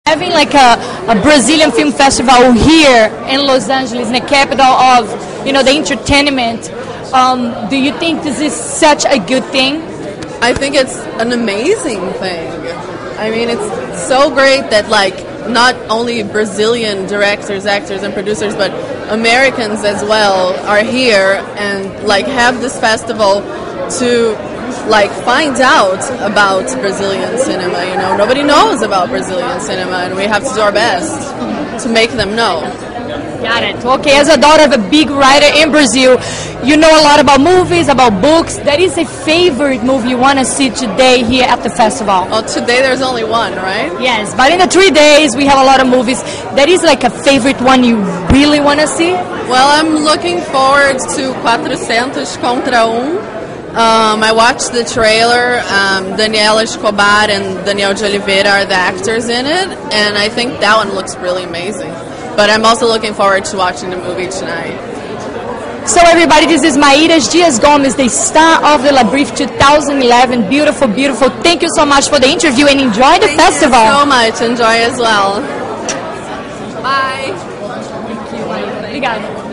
Having like a Brazilian film festival here in Los Angeles, the capital of, the entertainment, do you think this is such a good thing? I think it's an amazing thing. I mean, it's so great that not only Brazilian directors, actors, and producers, but Americans as well are here and have this festival to find out about Brazilian cinema. Nobody knows about Brazilian cinema, and we have to do our best to make them know. Got it. Okay, as a daughter of a big writer in Brazil, you know a lot about movies, about books. That is a favorite movie you want to see today here at the festival? Well, today there's only one, right? Yes, but in the 3 days we have a lot of movies. That is a favorite one you really want to see? Well, I'm looking forward to 400 contra I watched the trailer. Daniela Escobar and Daniel de Oliveira are the actors in it, and I think that one looks really amazing. But I'm also looking forward to watching the movie tonight. So everybody, this is Maíra Dias Gomes, the star of the La Brief 2011. Beautiful, beautiful. Thank you so much for the interview and enjoy the festival. Thank you so much. Enjoy as well. Bye. Thank you, Maíra. Obrigada.